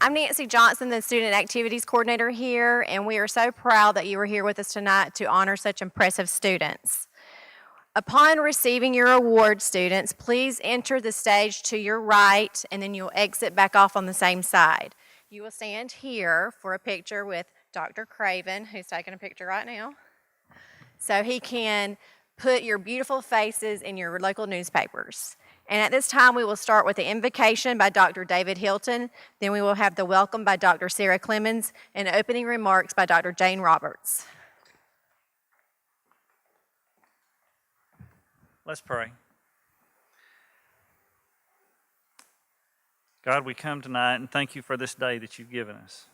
I'm Nancy Johnson, the Student Activities Coordinator here, and we are so proud that you are here with us tonight to honor such impressive students. Upon receiving your award, students, please enter the stage to your right, and then you'll exit back off on the same side. You will stand here for a picture with Dr. Craven, who's taking a picture right now, so he can put your beautiful faces in your local newspapers. And at this time, we will start with the invocation by Dr. David Hilton. Then we will have the welcome by Dr. Sarah Clemens and opening remarks by Dr. Jane Roberts. Let's pray. God, we come tonight and thank you for this day that you've given us,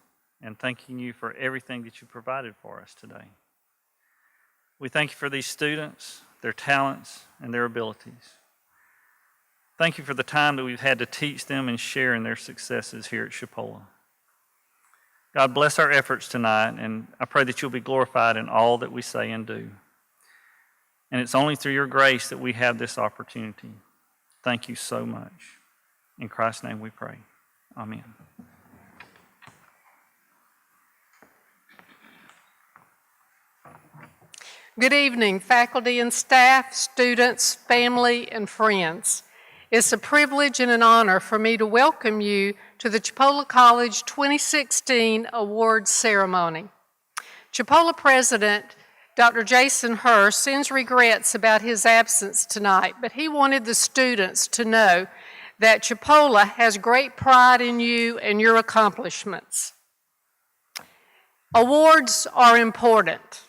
and thanking you for everything that you provided for us today. We thank you for these students, their talents, and their abilities. Thank you for the time that we've had to teach them and share in their successes here at Chipola. God, bless our efforts tonight, and I pray that you'll be glorified in all that we say and do. And it's only through your grace that we have this opportunity. Thank you so much. In Christ's name we pray. Amen. Good evening, faculty and staff, students, family, and friends. It's a privilege and an honor for me to welcome you to the Chipola College 2016 Awards Ceremony. Chipola President Dr. Jason Hurst sends regrets about his absence tonight, but he wanted the students to know that Chipola has great pride in you and your accomplishments. Awards are important.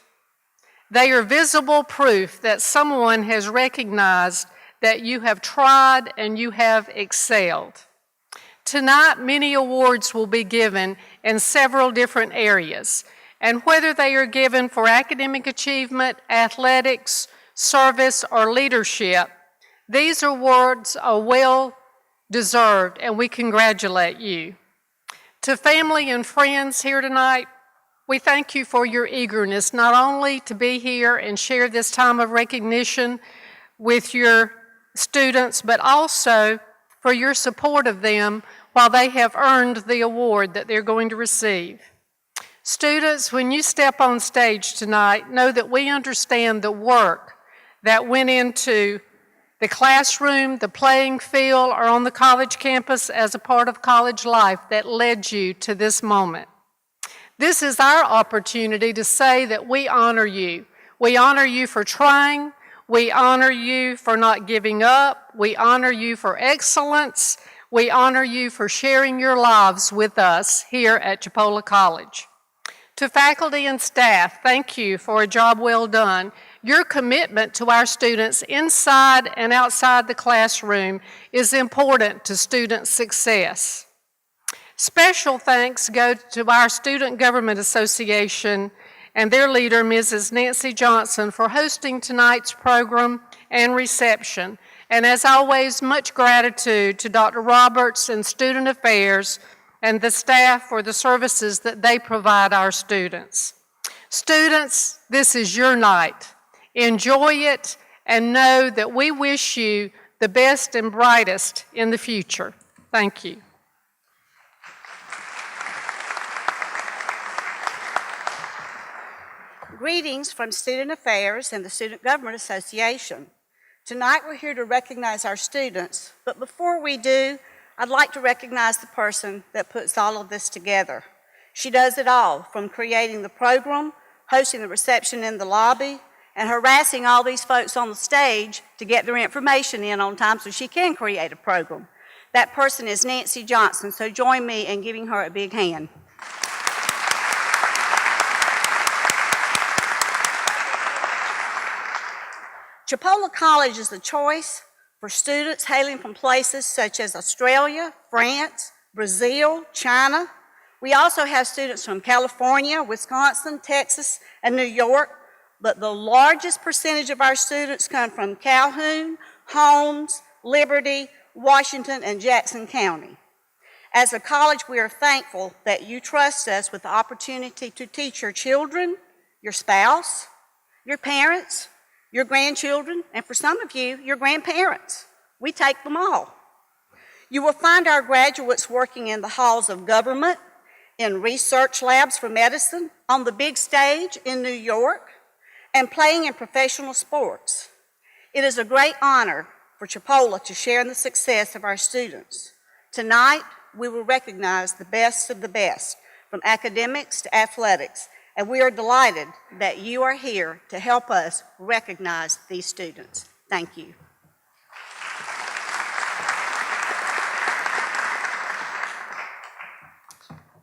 They are visible proof that someone has recognized that you have tried and you have excelled. Tonight, many awards will be given in several different areas, and whether they are given for academic achievement, athletics, service, or leadership, these awards are well deserved, and we congratulate you. To family and friends here tonight, we thank you for your eagerness not only to be here and share this time of recognition with your students, but also for your support of them while they have earned the award that they're going to receive. Students, when you step on stage tonight, know that we understand the work that went into the classroom, the playing field, or on the college campus as a part of college life that led you to this moment. This is our opportunity to say that we honor you. We honor you for trying. We honor you for not giving up. We honor you for excellence. We honor you for sharing your lives with us here at Chipola College. To faculty and staff, thank you for a job well done. Your commitment to our students inside and outside the classroom is important to student success. Special thanks go to our Student Government Association and their leader, Mrs. Nancy Johnson, for hosting tonight's program and reception. And as always, much gratitude to Dr. Roberts and Student Affairs and the staff for the services that they provide our students. Students, this is your night. Enjoy it and know that we wish you the best and brightest in the future. Thank you. Greetings from Student Affairs and the Student Government Association. Tonight we're here to recognize our students, but before we do, I'd like to recognize the person that puts all of this together. She does it all, from creating the program, hosting the reception in the lobby, and harassing all these folks on the stage to get their information in on time so she can create a program. That person is Nancy Johnson, so join me in giving her a big hand. Chipola College is the choice for students hailing from places such as Australia, France, Brazil, China. We also have students from California, Wisconsin, Texas, and New York, but the largest percentage of our students come from Calhoun, Holmes, Liberty, Washington, and Jackson County. As a college, we are thankful that you trust us with the opportunity to teach your children, your spouse, your parents, your grandchildren, and for some of you, your grandparents. We take them all. You will find our graduates working in the halls of government, in research labs for medicine, on the big stage in New York, and playing in professional sports. It is a great honor for Chipola to share in the success of our students. Tonight, we will recognize the best of the best, from academics to athletics, and we are delighted that you are here to help us recognize these students. Thank you.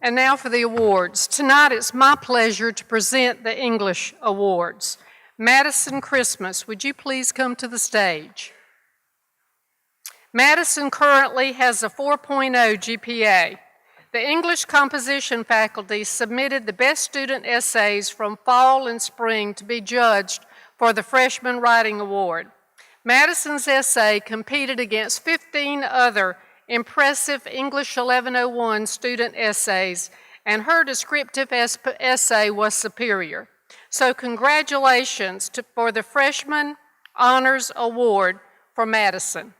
And now for the awards. Tonight it's my pleasure to present the English Awards. Madison Christmas, would you please come to the stage? Madison currently has a 4.0 GPA. The English composition faculty submitted the best student essays from fall and spring to be judged for the Freshman Writing Award. Madison's essay competed against 15 other impressive English 1101 student essays, and her descriptive essay was superior. So congratulations for the Freshman Honors Award for Madison.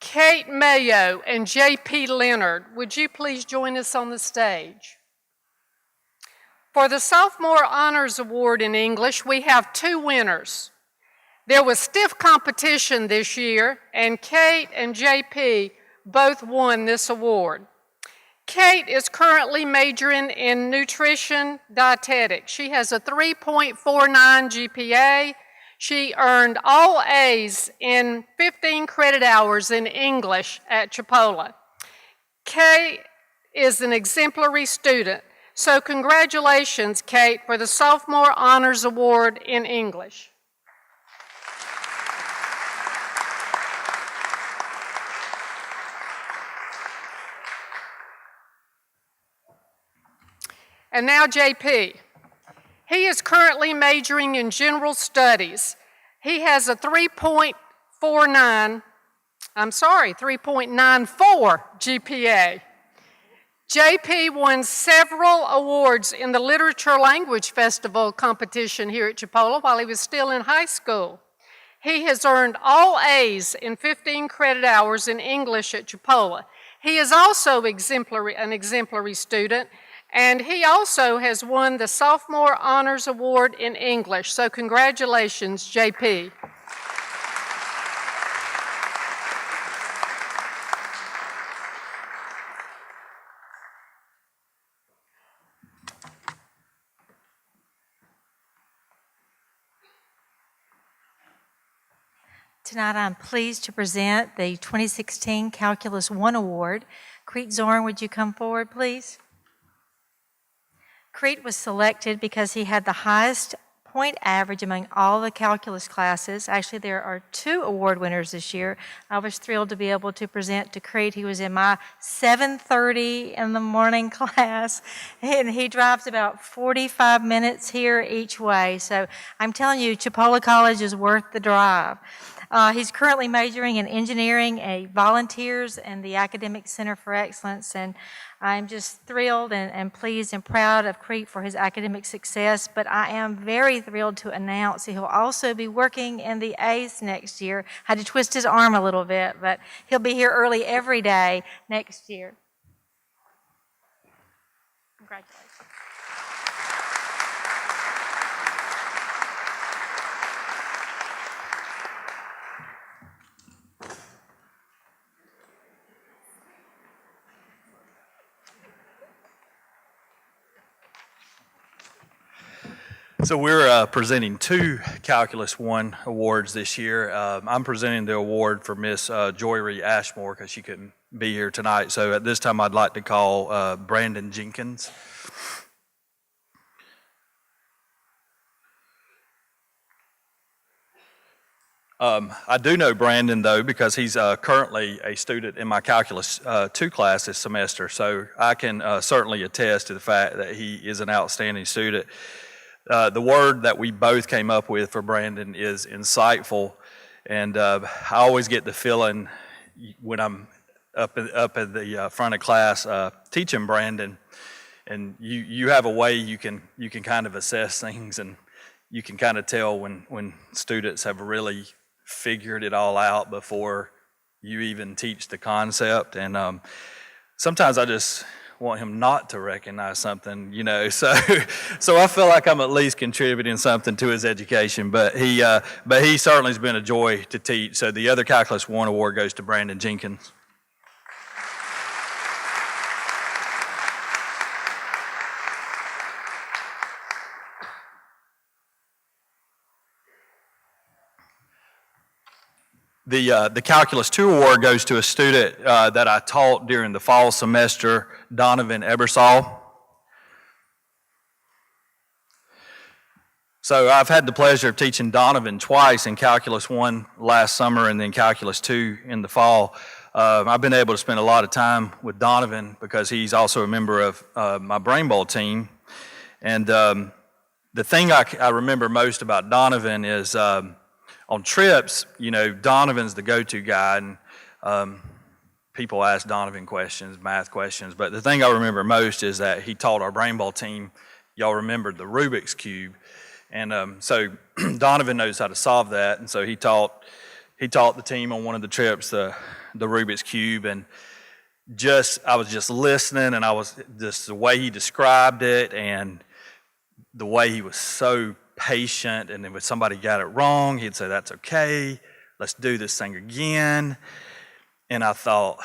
Kate Mayo and J.P. Leonard, would you please join us on the stage? For the Sophomore Honors Award in English, we have two winners. There was stiff competition this year, and Kate and JP both won this award. Kate is currently majoring in nutrition dietetics. She has a 3.49 GPA. She earned all A's in 15 credit hours in English at Chipola. Kate is an exemplary student. So congratulations, Kate, for the Sophomore Honors Award in English. And now JP. He is currently majoring in general studies. He has a 3.94 GPA. JP won several awards in the Literature Language Festival competition here at Chipola while he was still in high school. He has earned all A's in 15 credit hours in English at Chipola. He is also an exemplary student, and he also has won the Sophomore Honors Award in English. So congratulations, JP. Tonight I'm pleased to present the 2016 Calculus 1 Award. Crete Zorn, would you come forward, please? Crete was selected because he had the highest point average among all the calculus classes. Actually, there are two award winners this year. I was thrilled to be able to present to Crete. He was in my 7:30 in the morning class, and he drives about 45 minutes here each way. So I'm telling you, Chipola College is worth the drive. He's currently majoring in engineering, volunteers, and the Academic Center for Excellence, and I'm just thrilled and pleased and proud of Crete for his academic success, but I am very thrilled to announce he'll also be working in the A's next year. Had to twist his arm a little bit, but he'll be here early every day next year. Congratulations. So we're presenting two Calculus 1 awards this year. I'm presenting the award for Miss Joyery Ashmore because she couldn't be here tonight. So at this time, I'd like to call Brandon Jenkins. I do know Brandon, though, because he's currently a student in my Calculus 2 class this semester. So I can certainly attest to the fact that he is an outstanding student. The word that we both came up with for Brandon is insightful, and I always get the feeling when I'm up at the front of class teaching Brandon, and you have a way you can kind of assess things, and you can kind of tell when students have really figured it all out before you even teach the concept. And sometimes I just want him not to recognize something, you know. So I feel like I'm at least contributing something to his education. But he certainly has been a joy to teach. So the other Calculus 1 award goes to Brandon Jenkins. The Calculus 2 award goes to a student that I taught during the fall semester, Donovan Ebersol. So I've had the pleasure of teaching Donovan twice in Calculus 1 last summer and then Calculus 2 in the fall. I've been able to spend a lot of time with Donovan because he's also a member of my Brain Bowl team. And the thing I remember most about Donovan is on trips, you know, Donovan's the go-to guy, and people ask Donovan questions, math questions. But the thing I remember most is that he taught our Brain Bowl team, y'all remembered the Rubik's Cube. And so Donovan knows how to solve that. And so he taught the team on one of the trips the Rubik's Cube. And I was just listening, and I was just the way he described it and the way he was so patient, and then if somebody got it wrong, he'd say, "That's okay, let's do this thing again." And I thought,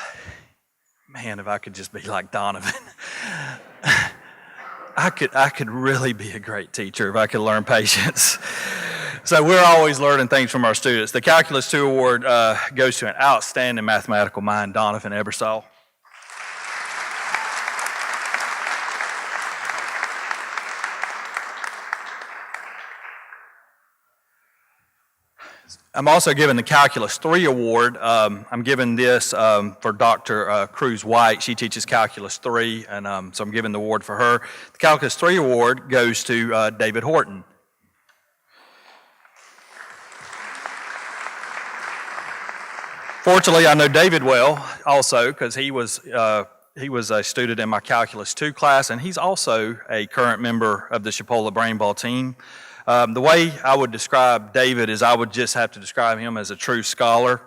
man, if I could just be like Donovan, I could really be a great teacher if I could learn patience. So we're always learning things from our students. The Calculus 2 award goes to an outstanding mathematical mind, Donovan Ebersol. I'm also giving the Calculus 3 award. I'm giving this for Dr. Cruz White. She teaches Calculus 3, and so I'm giving the award for her. The Calculus 3 award goes to David Horton. Fortunately, I know David well also because he was a student in my Calculus 2 class, and he's also a current member of the Chipola Brain Bowl team. The way I would describe David is I would just have to describe him as a true scholar.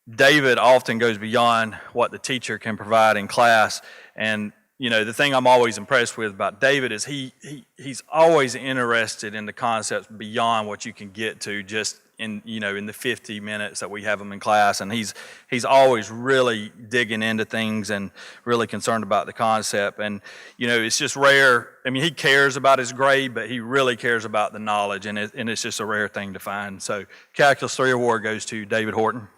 David often goes beyond what the teacher can provide in class. And, you know, the thing I'm always impressed with about David is he's always interested in the concepts beyond what you can get to just in the 50 minutes that we have him in class. And he's always really digging into things and really concerned about the concept. And, you know, it's just rare. I mean, he cares about his grade, but he really cares about the knowledge, and it's just a rare thing to find. So Calculus 3 award goes to David Horton.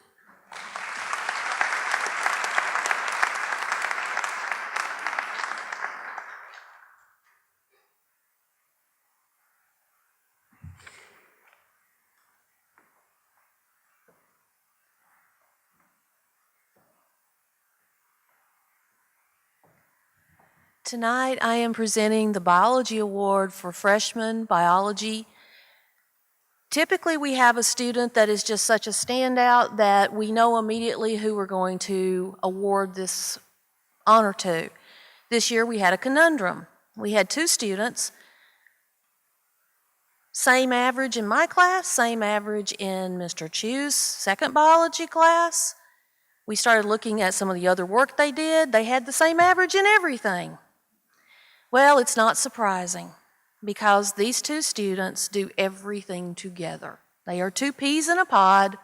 Tonight, I am presenting the Biology Award for Freshman Biology. Typically, we have a student that is just such a standout that we know immediately who we're going to award this honor to. This year, we had a conundrum. We had two students, same average in my class, same average in Mr. Chu's second biology class. We started looking at some of the other work they did. They had the same average in everything. Well, it's not surprising because these two students do everything together. They are two peas in a pod.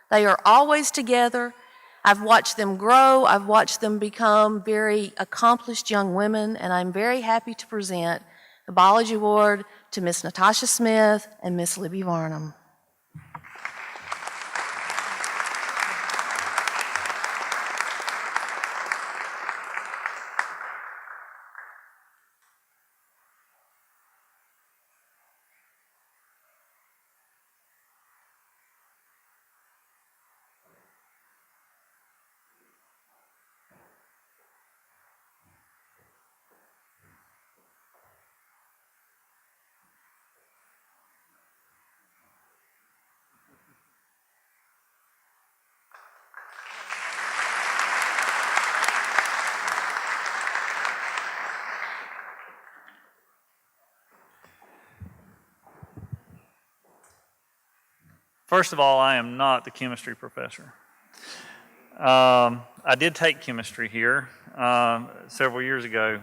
They are always together. I've watched them grow. I've watched them become very accomplished young women, and I'm very happy to present the Biology Award to Miss Natasha Smith and Miss Libby Varnum. First of all, I am not the chemistry professor. I did take chemistry here several years ago.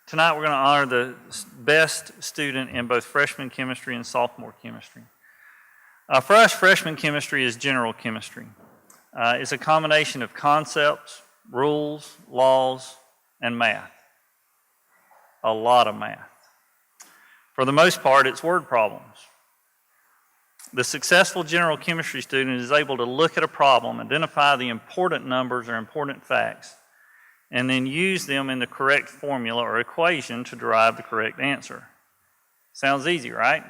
Tonight we're going to honor the best student in both freshman chemistry and sophomore chemistry. For us, freshman chemistry is general chemistry. It's a combination of concepts, rules, laws, and math. A lot of math. For the most part, it's word problems. The successful general chemistry student is able to look at a problem, identify the important numbers or important facts, and then use them in the correct formula or equation to derive the correct answer. Sounds easy, right?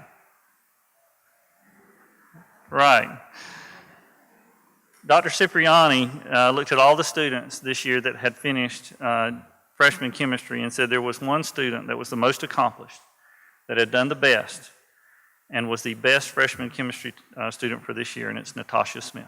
Right. Dr. Cipriani looked at all the students this year that had finished freshman chemistry and said there was one student that was the most accomplished, that had done the best, and was the best freshman chemistry student for this year, and it's Natasha Smith.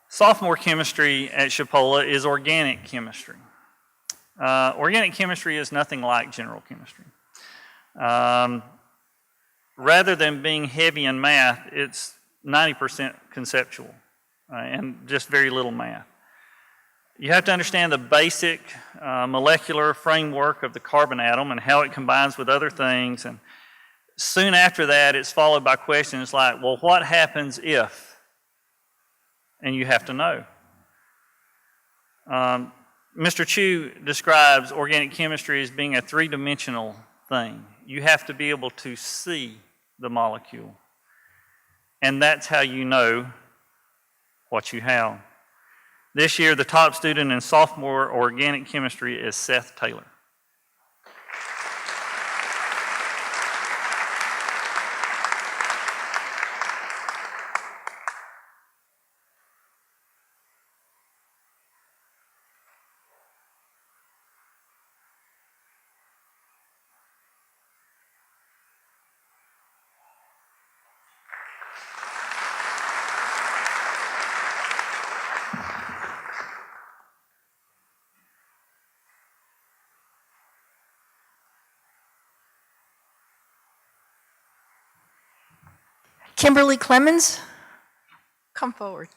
Sophomore chemistry at Chipola is organic chemistry. Organic chemistry is nothing like general chemistry. Rather than being heavy in math, it's 90% conceptual and just very little math. You have to understand the basic molecular framework of the carbon atom and how it combines with other things. And soon after that, it's followed by questions like, well, what happens if? And you have to know. Mr. Chu describes organic chemistry as being a three-dimensional thing. You have to be able to see the molecule. And that's how you know what you have. This year, the top student in sophomore organic chemistry is Seth Taylor. Kimberly Clemens, come forward.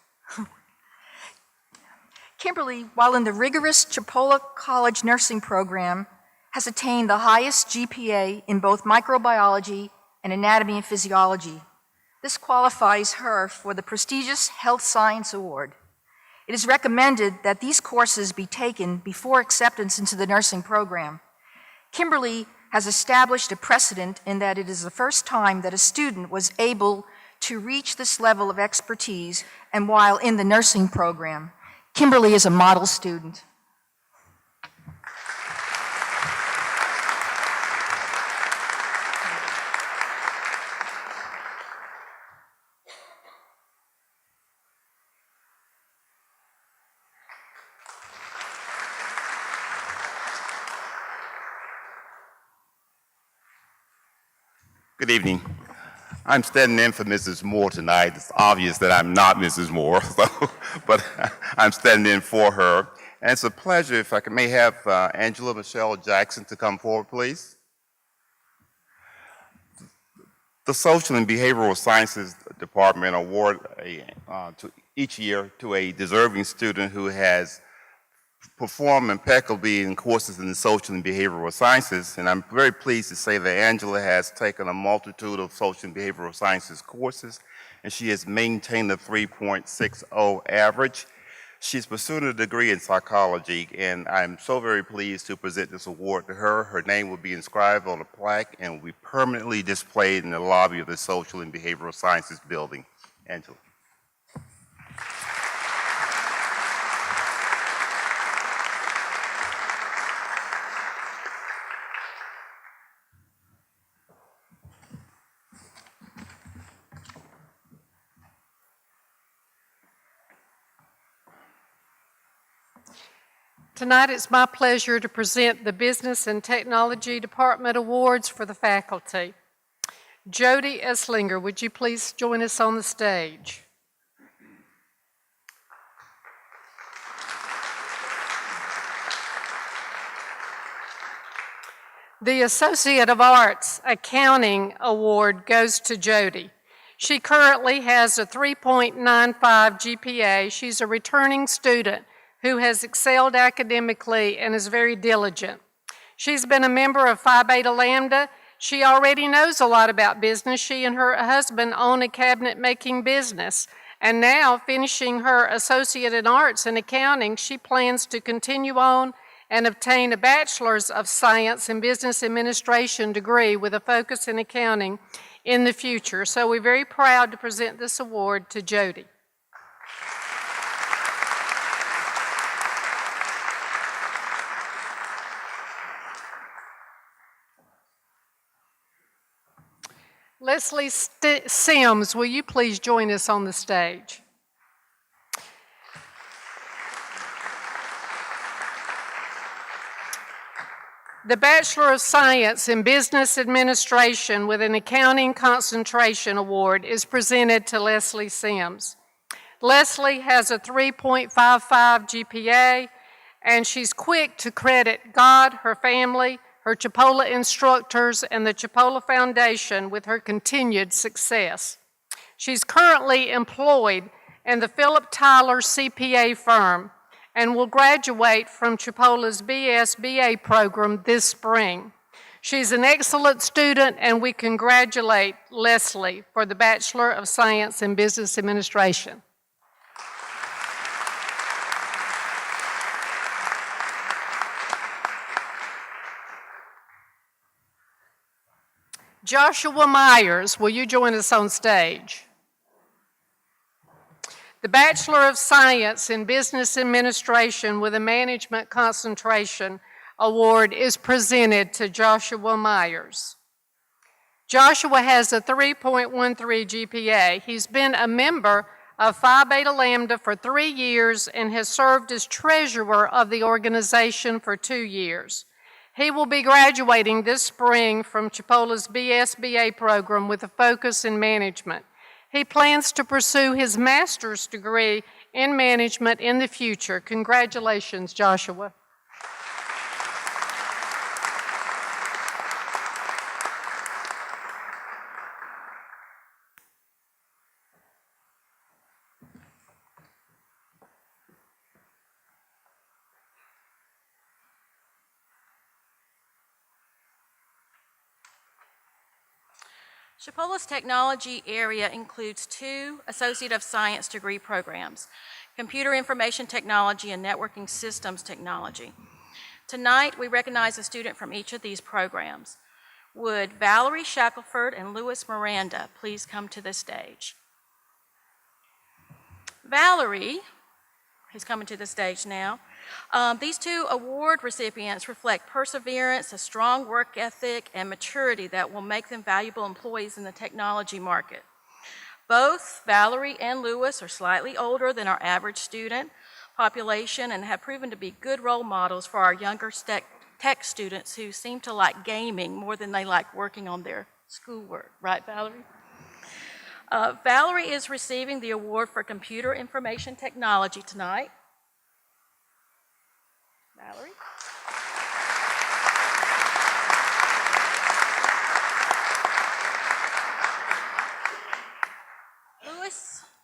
Kimberly, while in the rigorous Chipola College nursing program, has attained the highest GPA in both microbiology and anatomy and physiology. This qualifies her for the prestigious Health Science Award. It is recommended that these courses be taken before acceptance into the nursing program. Kimberly has established a precedent in that it is the first time that a student was able to reach this level of expertise and while in the nursing program. Kimberly is a model student. Good evening. I'm standing in for Mrs. Moore tonight. It's obvious that I'm not Mrs. Moore, but I'm standing in for her. And it's a pleasure if I may have Angela Michelle Jackson to come forward, please. The Social and Behavioral Sciences Department award each year to a deserving student who has performed impeccably in courses in the social and behavioral sciences, and I'm very pleased to say that Angela has taken a multitude of social and behavioral sciences courses, and she has maintained a 3.60 average. She's pursuing a degree in psychology, and I'm so very pleased to present this award to her. Her name will be inscribed on a plaque and will be permanently displayed in the lobby of the Social and Behavioral Sciences building. Angela. Tonight, it's my pleasure to present the Business and Technology Department Awards for the faculty. Jody Esslinger, would you please join us on the stage? The Associate of Arts Accounting Award goes to Jody. She currently has a 3.95 GPA. She's a returning student who has excelled academically and is very diligent. She's been a member of Phi Beta Lambda. She already knows a lot about business. She and her husband own a cabinet-making business. And now, finishing her Associate in Arts and Accounting, she plans to continue on and obtain a Bachelor's of Science in Business Administration degree with a focus in accounting in the future. So we're very proud to present this award to Jody. Leslie Sims, will you please join us on the stage? The Bachelor of Science in Business Administration with an Accounting Concentration Award is presented to Leslie Sims. Leslie has a 3.55 GPA, and she's quick to credit God, her family, her Chipola instructors, and the Chipola Foundation with her continued success. She's currently employed in the Philip Tyler CPA firm and will graduate from Chipola's BSBA program this spring. She's an excellent student, and we congratulate Leslie for the Bachelor of Science in Business Administration. Joshua Myers, will you join us on stage? The Bachelor of Science in Business Administration with a Management Concentration Award is presented to Joshua Myers. Joshua has a 3.13 GPA. He's been a member of Phi Beta Lambda for 3 years and has served as treasurer of the organization for 2 years. He will be graduating this spring from Chipola's BSBA program with a focus in management. He plans to pursue his master's degree in management in the future. Congratulations, Joshua. Chipola's technology area includes 2 Associate of Science degree programs, Computer Information Technology and Networking Systems Technology. Tonight, we recognize a student from each of these programs. Would Valerie Shackelford and Louis Miranda please come to the stage? Valerie, who's coming to the stage now, these 2 award recipients reflect perseverance, a strong work ethic, and maturity that will make them valuable employees in the technology market. Both Valerie and Louis are slightly older than our average student population and have proven to be good role models for our younger tech students who seem to like gaming more than they like working on their schoolwork. Right, Valerie? Valerie is receiving the award for Computer Information Technology tonight. Valerie?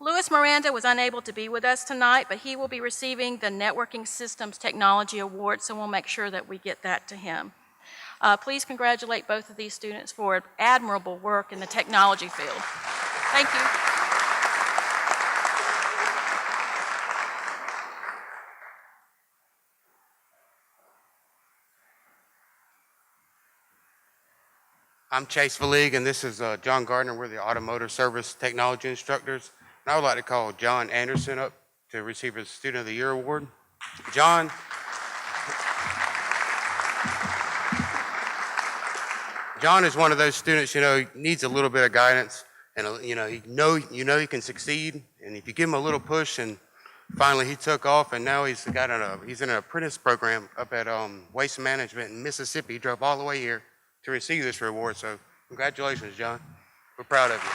Louis Miranda was unable to be with us tonight, but he will be receiving the Networking Systems Technology Award, so we'll make sure that we get that to him. Please congratulate both of these students for admirable work in the technology field. Thank you. I'm Chase Valig, and this is John Gardner. We're the Automotive Service Technology Instructors. And I would like to call John Anderson up to receive his Student of the Year Award. John is one of those students, needs a little bit of guidance, and you know he can succeed. And if you give him a little push and finally he took off, and now he's in an apprentice program up at Waste Management in Mississippi. He drove all the way here to receive this reward. So congratulations, John. We're proud of you.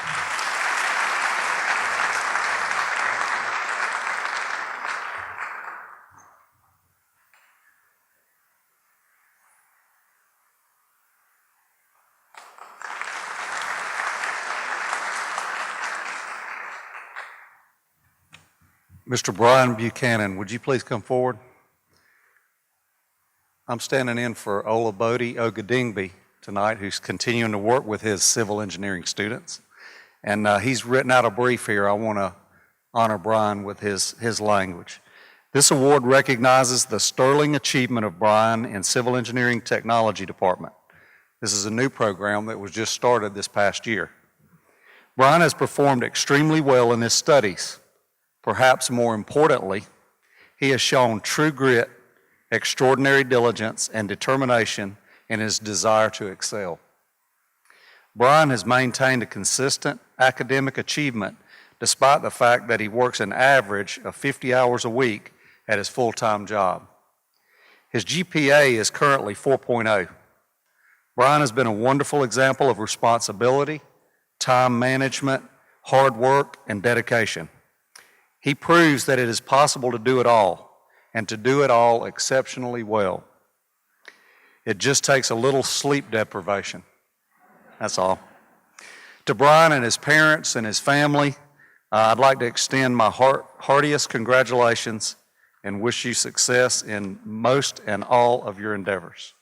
Mr. Brian Buchanan, would you please come forward? I'm standing in for Olabode Ogadingbe tonight, who's continuing to work with his civil engineering students. And he's written out a brief here. I want to honor Brian with his language. This award recognizes the sterling achievement of Brian in Civil Engineering Technology Department. This is a new program that was just started this past year. Brian has performed extremely well in his studies. Perhaps more importantly, he has shown true grit, extraordinary diligence, and determination in his desire to excel. Brian has maintained a consistent academic achievement despite the fact that he works an average of 50 hours a week at his full-time job. His GPA is currently 4.0. Brian has been a wonderful example of responsibility, time management, hard work, and dedication. He proves that it is possible to do it all, and to do it all exceptionally well. It just takes a little sleep deprivation. That's all. To Brian and his parents and his family, I'd like to extend my heartiest congratulations and wish you success in most and all of your endeavors.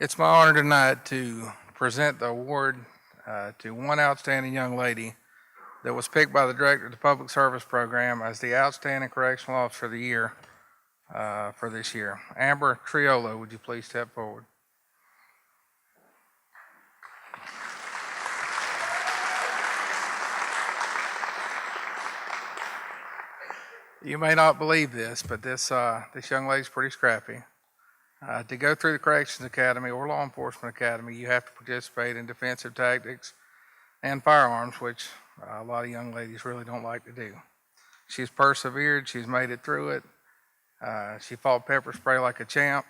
It's my honor tonight to present the award to one outstanding young lady that was picked by the Director of the Public Service Program as the Outstanding Correctional Officer of the Year for this year. Amber Triolo, would you please step forward? You may not believe this, but this young lady's pretty scrappy. To go through the Corrections Academy or Law Enforcement Academy, you have to participate in defensive tactics and firearms, which a lot of young ladies really don't like to do. She's persevered, she's made it through it. She fought pepper spray like a champ,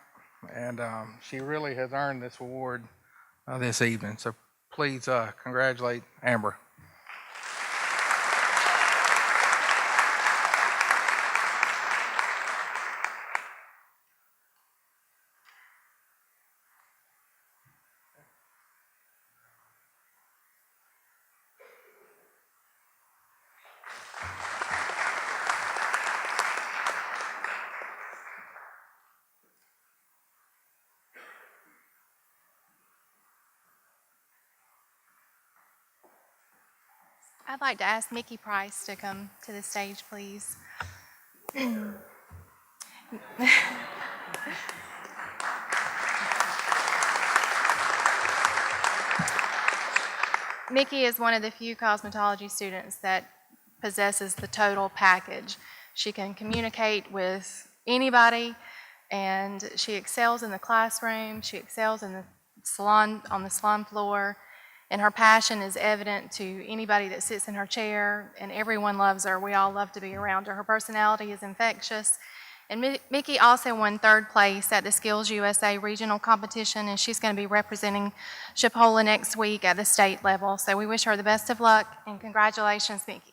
and she really has earned this award this evening. So please congratulate Amber. I'd like to ask Mickey Price to come to the stage, please. Mickey is one of the few cosmetology students that possesses the total package. She can communicate with anybody, and she excels in the classroom, she excels in the salon, on the salon floor, and her passion is evident to anybody that sits in her chair, and everyone loves her. We all love to be around her. Her personality is infectious. And Mickey also won 3rd place at the Skills USA regional competition, and she's going to be representing Chipola next week at the state level. So we wish her the best of luck, and congratulations, Mickey.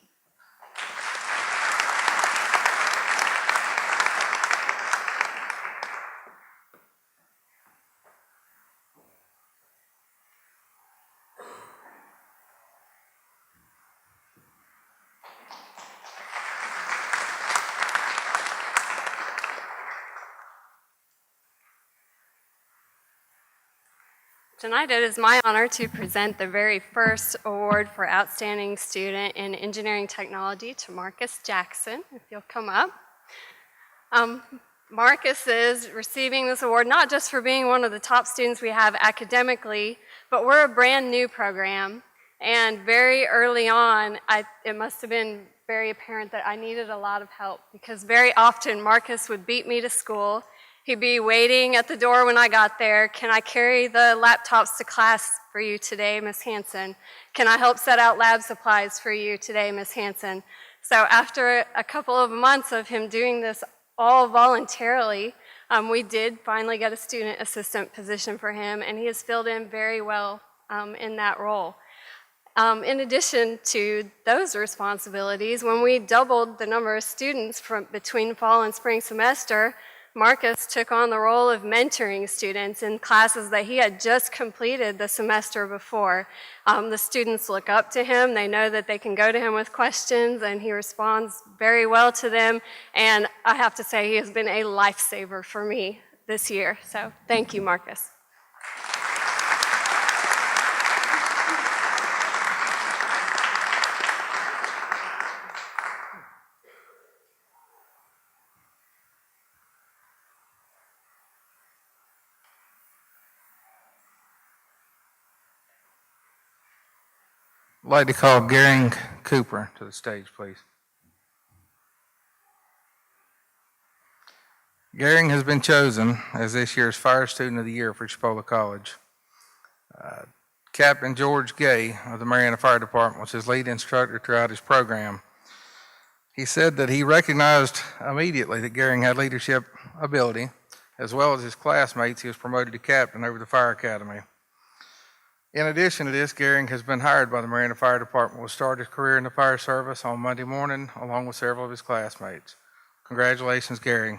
Tonight it is my honor to present the very first award for Outstanding Student in Engineering Technology to Marcus Jackson, if you'll come up. Marcus is receiving this award not just for being one of the top students we have academically, but we're a brand new program. And very early on, it must have been very apparent that I needed a lot of help, because very often Marcus would beat me to school. He'd be waiting at the door when I got there. Can I carry the laptops to class for you today, Miss Hanson? Can I help set out lab supplies for you today, Miss Hanson? So after a couple of months of him doing this all voluntarily, we did finally get a student assistant position for him, and he has filled in very well in that role. In addition to those responsibilities, when we doubled the number of students from between fall and spring semester, Marcus took on the role of mentoring students in classes that he had just completed the semester before. The students look up to him, they know that they can go to him with questions, and he responds very well to them. And I have to say, he has been a lifesaver for me this year. So thank you, Marcus. I'd like to call Garing Cooper to the stage, please. Garing has been chosen as this year's Fire Student of the Year for Chipola College. Captain George Gay of the Marietta Fire Department was his lead instructor throughout his program. He said that he recognized immediately that Garing had leadership ability. As well as his classmates, he was promoted to captain over the Fire Academy. In addition to this, Garing has been hired by the Marietta Fire Department, will start his career in the fire service on Monday morning, along with several of his classmates. Congratulations, Garing.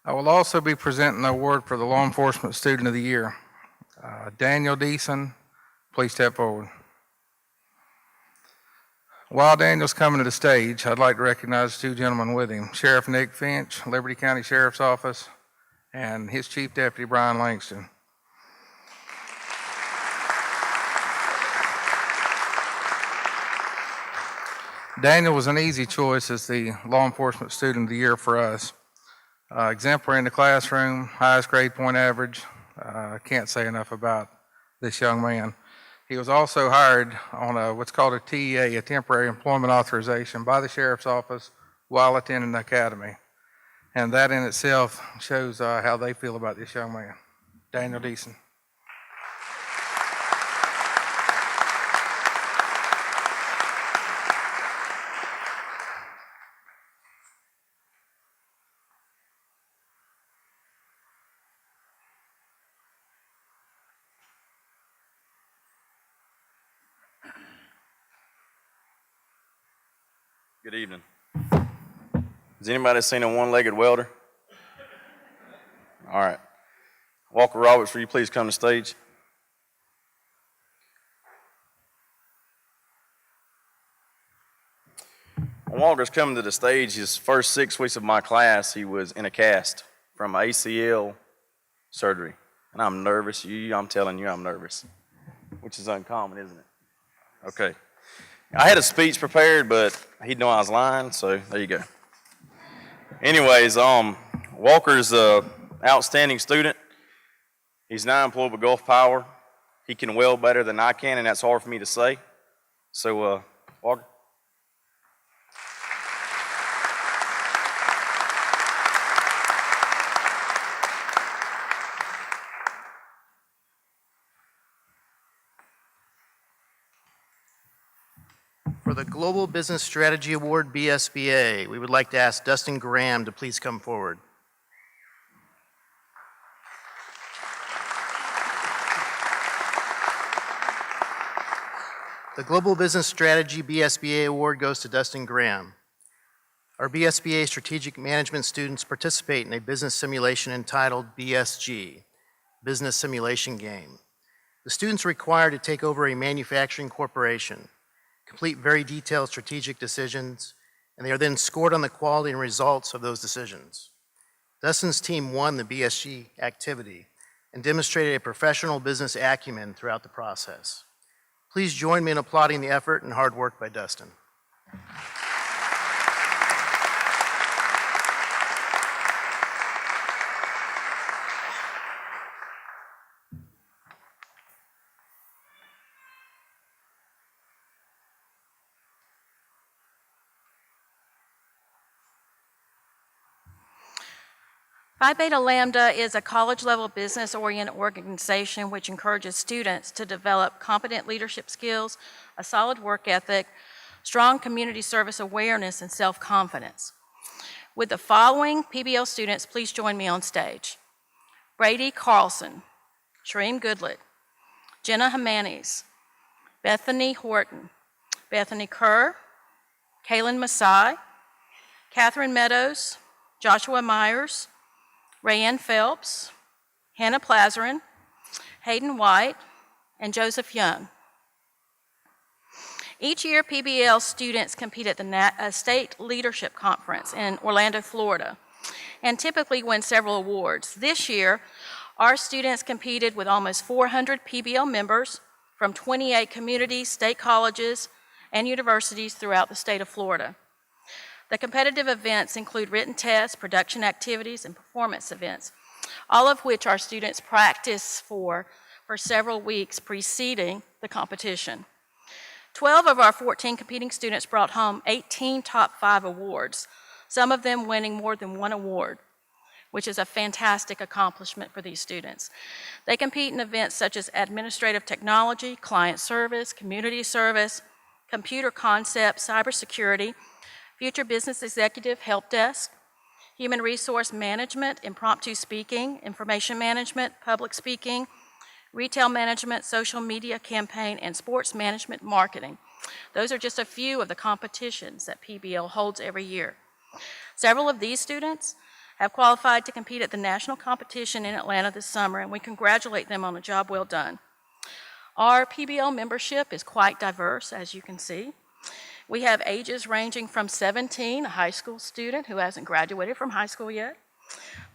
I will also be presenting the award for the Law Enforcement Student of the Year. Daniel Deason, please step forward. While Daniel's coming to the stage, I'd like to recognize two gentlemen with him, Sheriff Nick Finch, Liberty County Sheriff's Office, and his Chief Deputy, Brian Langston. Daniel was an easy choice as the Law Enforcement Student of the Year for us. Exemplary in the classroom, highest grade point average. Can't say enough about this young man. He was also hired on what's called a TEA, a temporary employment authorization, by the Sheriff's Office while attending the academy. And that in itself shows how they feel about this young man. Daniel Deason. Good evening. Has anybody seen a one-legged welder? All right. Walker Roberts, will you please come to stage? When Walker's coming to the stage, his first 6 weeks of my class, he was in a cast from ACL surgery. And I'm nervous. I'm telling you, I'm nervous, which is uncommon, isn't it? Okay. I had a speech prepared, but he'd know I was lying, so there you go. Anyways, Walker's an outstanding student. He's now employed with Gulf Power. He can weld better than I can, and that's hard for me to say. So, Walker. For the Global Business Strategy Award, BSBA, we would like to ask Dustin Graham to please come forward. The Global Business Strategy BSBA Award goes to Dustin Graham. Our BSBA strategic management students participate in a business simulation entitled BSG, Business Simulation Game. The students are required to take over a manufacturing corporation, complete very detailed strategic decisions, and they are then scored on the quality and results of those decisions. Dustin's team won the BSG activity and demonstrated a professional business acumen throughout the process. Please join me in applauding the effort and hard work by Dustin. Phi Beta Lambda is a college-level business-oriented organization which encourages students to develop competent leadership skills, a solid work ethic, strong community service awareness, and self-confidence. With the following PBL students, please join me on stage. Brady Carlson, Shareem Goodlett, Jenna Hamanis, Bethany Horton, Bethany Kerr, Kaylin Masai, Catherine Meadows, Joshua Myers, Rayanne Phelps, Hannah Plazerin, Hayden White, and Joseph Young. Each year, PBL students compete at the State Leadership Conference in Orlando, Florida, and typically win several awards. This year, our students competed with almost 400 PBL members from 28 communities, state colleges, and universities throughout the state of Florida. The competitive events include written tests, production activities, and performance events, all of which our students practice for several weeks preceding the competition. 12 of our 14 competing students brought home 18 top 5 awards, some of them winning more than one award, which is a fantastic accomplishment for these students. They compete in events such as administrative technology, client service, community service, computer concepts, cybersecurity, future business executive, help desk, human resource management, impromptu speaking, information management, public speaking, retail management, social media campaign, and sports management marketing. Those are just a few of the competitions that PBL holds every year. Several of these students have qualified to compete at the national competition in Atlanta this summer, and we congratulate them on a job well done. Our PBL membership is quite diverse, as you can see. We have ages ranging from 17, a high school student who hasn't graduated from high school yet,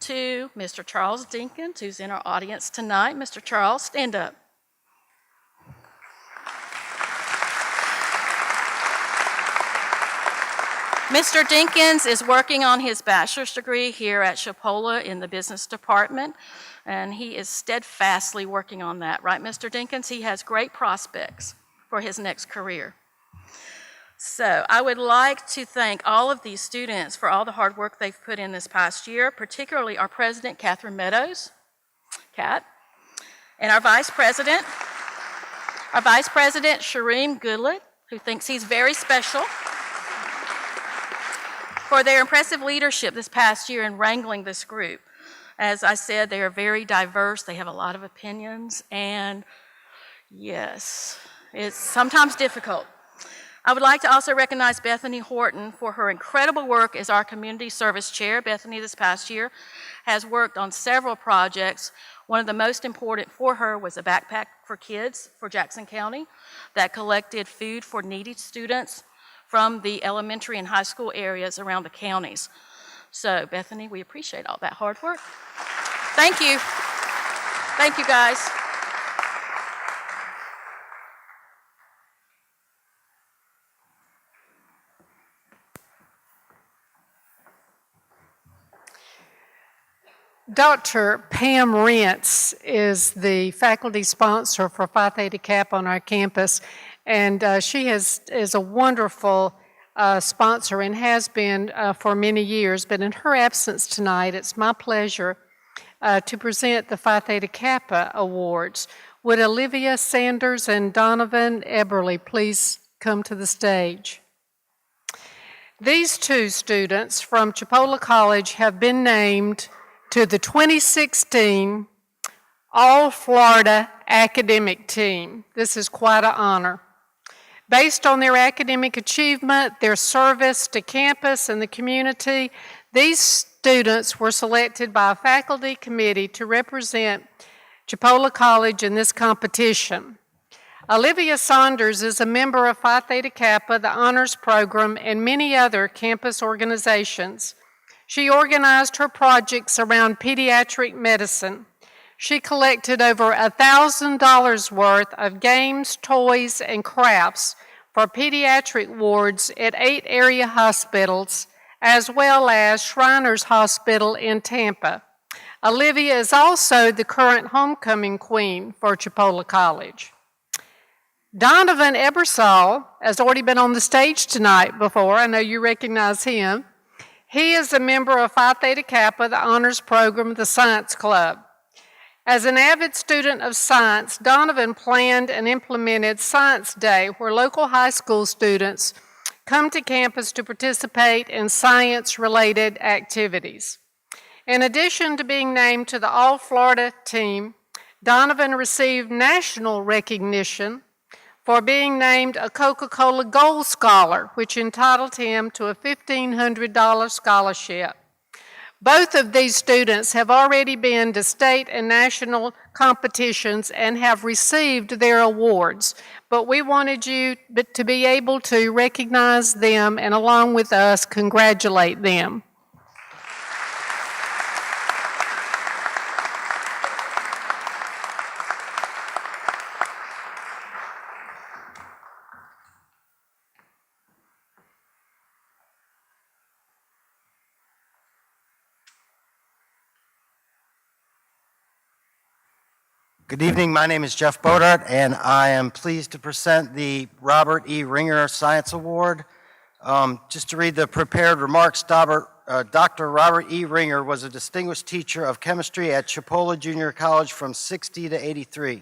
to Mr. Charles Dinkins, who's in our audience tonight. Mr. Charles, stand up. Mr. Dinkins is working on his bachelor's degree here at Chipola in the business department, and he is steadfastly working on that. Right, Mr. Dinkins? He has great prospects for his next career. So I would like to thank all of these students for all the hard work they've put in this past year, particularly our president, Catherine Meadows, Kat, and our vice president, Shareem Goodlett, who thinks he's very special, for their impressive leadership this past year in wrangling this group. As I said, they are very diverse, they have a lot of opinions, and yes, it's sometimes difficult. I would like to also recognize Bethany Horton for her incredible work as our community service chair. Bethany this past year has worked on several projects. One of the most important for her was a backpack for kids for Jackson County that collected food for needy students from the elementary and high school areas around the counties. So Bethany, we appreciate all that hard work. Thank you. Thank you, guys. Dr. Pam Rentz is the faculty sponsor for Phi Theta Kappa on our campus, and she is a wonderful sponsor and has been for many years. But in her absence tonight, it's my pleasure to present the Phi Theta Kappa Awards. Would Olivia Sanders and Donovan Eberly please come to the stage? These two students from Chipola College have been named to the 2016 All Florida Academic Team. This is quite an honor. Based on their academic achievement, their service to campus and the community, these students were selected by a faculty committee to represent Chipola College in this competition. Olivia Saunders is a member of Phi Theta Kappa, the Honors Program, and many other campus organizations. She organized her projects around pediatric medicine. She collected over $1,000 worth of games, toys, and crafts for pediatric wards at 8 area hospitals, as well as Shriners Hospital in Tampa. Olivia is also the current homecoming queen for Chipola College. Donovan Ebersol has already been on the stage tonight before. I know you recognize him. He is a member of Phi Theta Kappa, the Honors Program, the Science Club. As an avid student of science, Donovan planned and implemented Science Day, where local high school students come to campus to participate in science-related activities. In addition to being named to the All-Florida team, Donovan received national recognition for being named a Coca-Cola Gold Scholar, which entitled him to a $1,500 scholarship. Both of these students have already been to state and national competitions and have received their awards, but we wanted you to be able to recognize them and, along with us, congratulate them. Good evening, my name is Jeff Bodart, and I am pleased to present the Robert E. Ringer Science Award. Just to read the prepared remarks, Dr. Robert E. Ringer was a distinguished teacher of chemistry at Chipola Junior College from '60 to '83.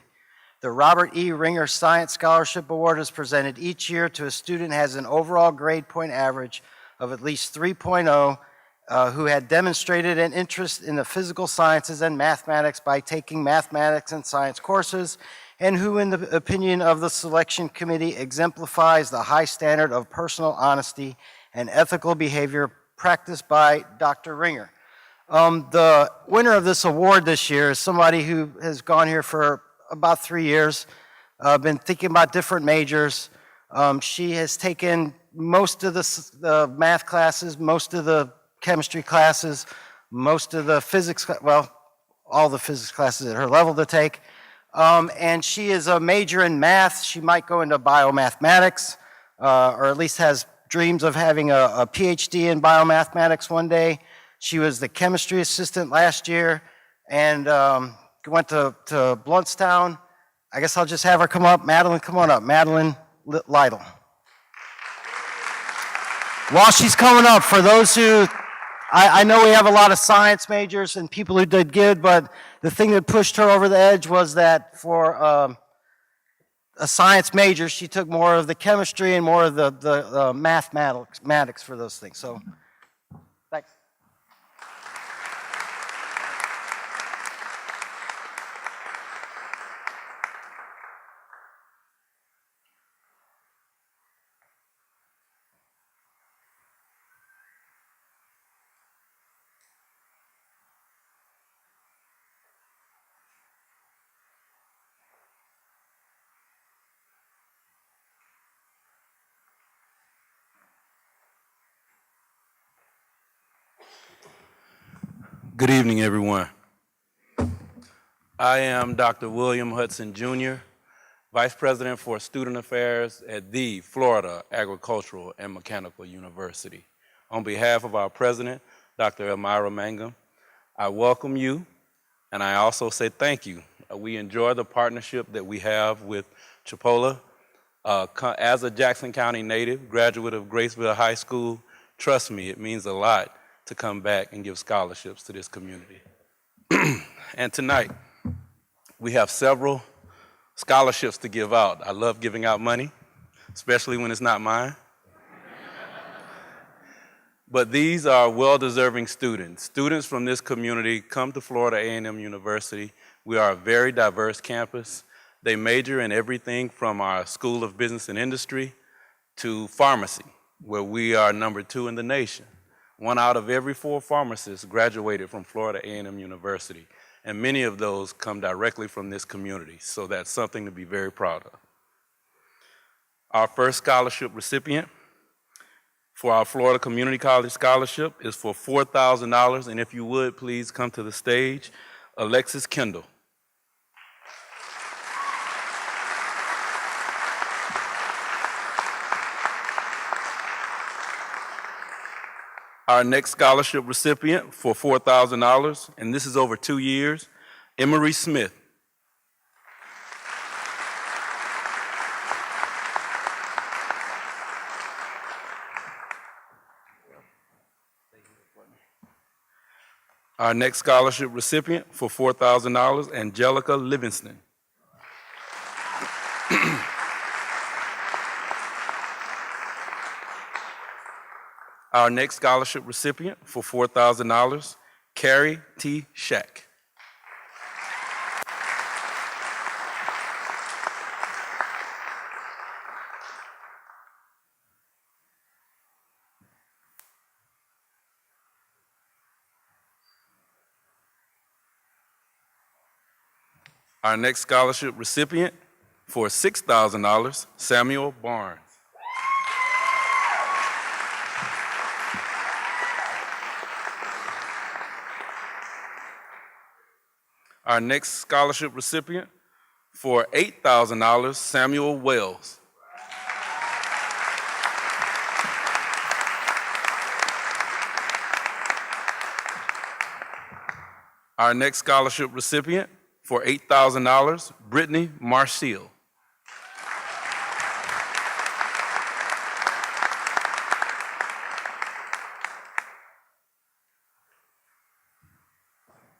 The Robert E. Ringer Science Scholarship Award is presented each year to a student who has an overall grade point average of at least 3.0, who had demonstrated an interest in the physical sciences and mathematics by taking mathematics and science courses, and who, in the opinion of the selection committee, exemplifies the high standard of personal honesty and ethical behavior practiced by Dr. Ringer. The winner of this award this year is somebody who has gone here for about 3 years, been thinking about different majors. She has taken most of the math classes, most of the chemistry classes, most of the physics, well, all the physics classes at her level to take. And she is a major in math. She might go into biomathematics, or at least has dreams of having a PhD in biomathematics one day. She was the chemistry assistant last year and went to Bluntstown. I guess I'll just have her come up. Madeline, come on up. Madeline Lytle. While she's coming up, for those who, I know we have a lot of science majors and people who did good, but the thing that pushed her over the edge was that for a science major, she took more of the chemistry and more of the mathematics for those things. So, thanks. Good evening, everyone. I am Dr. William Hudson Jr., Vice President for Student Affairs at the Florida Agricultural and Mechanical University. On behalf of our President, Dr. Elmira Mangum, I welcome you, and I also say thank you. We enjoy the partnership that we have with Chipola. As a Jackson County native, graduate of Graceville High School, trust me, it means a lot to come back and give scholarships to this community. And tonight, we have several scholarships to give out. I love giving out money, especially when it's not mine. But these are well-deserving students. Students from this community come to Florida A&M University. We are a very diverse campus. They major in everything from our School of Business and Industry to pharmacy, where we are number 2 in the nation. 1 out of every 4 pharmacists graduated from Florida A&M University, and many of those come directly from this community, so that's something to be very proud of. Our first scholarship recipient for our Florida Community College Scholarship is for $4,000, and if you would, please come to the stage, Alexis Kendall. Our next scholarship recipient for $4,000, and this is over 2 years, Emery Smith. Our next scholarship recipient for $4,000, Angelica Livingston. Our next scholarship recipient for $4,000, Carrie T. Shack. Our next scholarship recipient for $6,000, Samuel Barnes. Our next scholarship recipient for $8,000, Samuel Wells. Our next scholarship recipient for $8,000, Brittany Marciel.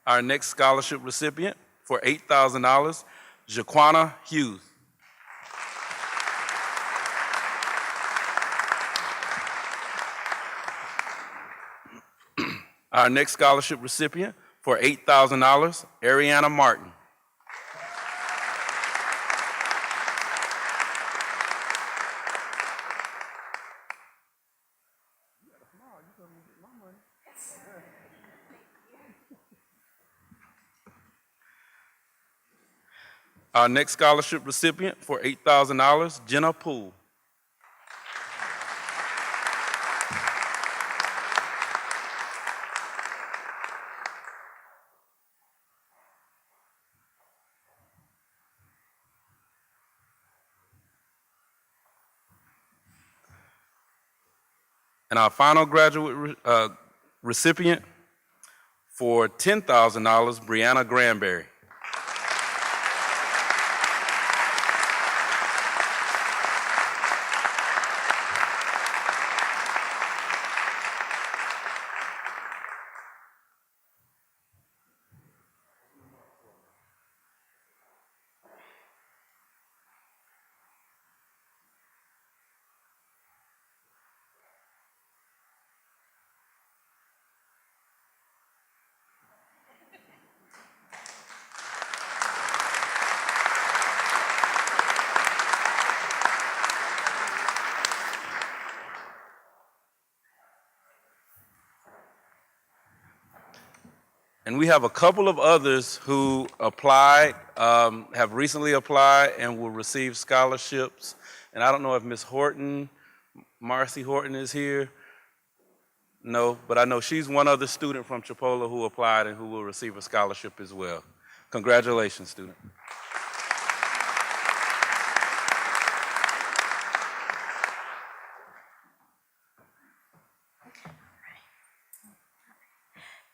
Our next scholarship recipient for $8,000, Jaquana Hughes. Our next scholarship recipient for $8,000, Ariana Martin. Our next scholarship recipient for $8,000, Jenna Poole. And our final graduate recipient for $10,000, Brianna Granberry. And we have a couple of others who applied, have recently applied and will receive scholarships. And I don't know if Ms. Horton, Marcy Horton is here. No, but I know she's one other student from Chipola who applied and who will receive a scholarship as well. Congratulations, student.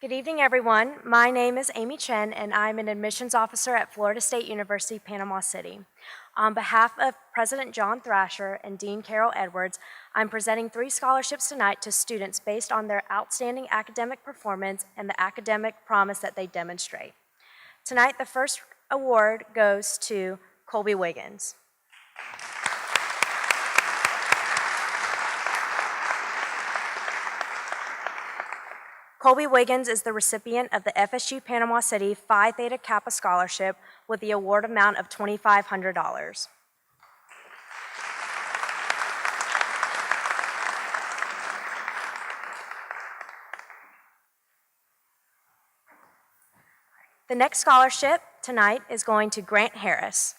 Good evening, everyone. My name is Amy Chen, and I'm an admissions officer at Florida State University, Panama City. On behalf of President John Thrasher and Dean Carol Edwards, I'm presenting 3 scholarships tonight to students based on their outstanding academic performance and the academic promise that they demonstrate. Tonight, the first award goes to Colby Wiggins. Colby Wiggins is the recipient of the FSU Panama City Phi Theta Kappa Scholarship with the award amount of $2,500. The next scholarship tonight is going to Grant Harris.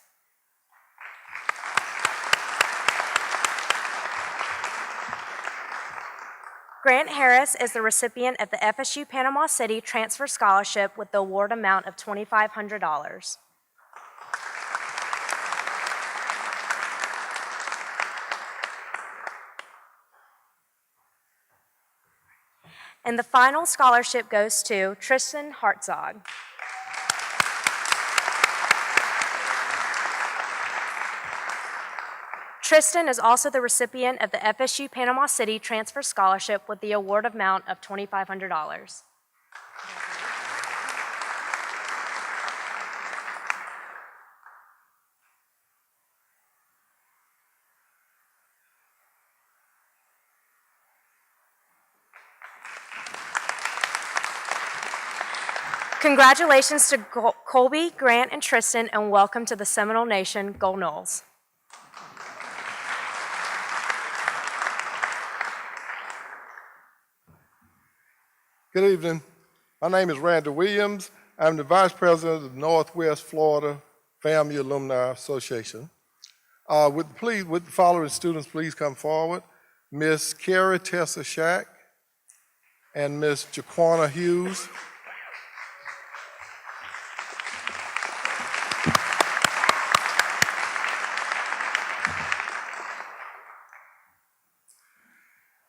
Grant Harris is the recipient of the FSU Panama City Transfer Scholarship with the award amount of $2,500. And the final scholarship goes to Tristan Hartzog. Tristan is also the recipient of the FSU Panama City Transfer Scholarship with the award amount of $2,500. Congratulations to Colby, Grant, and Tristan, and welcome to the Seminole Nation, Go Noles. Good evening. My name is Randy Williams. I'm the Vice President of the Northwest Florida Family Alumni Association. With the following students, please come forward. Miss Carrie Tessa Shack and Miss Jaquana Hughes.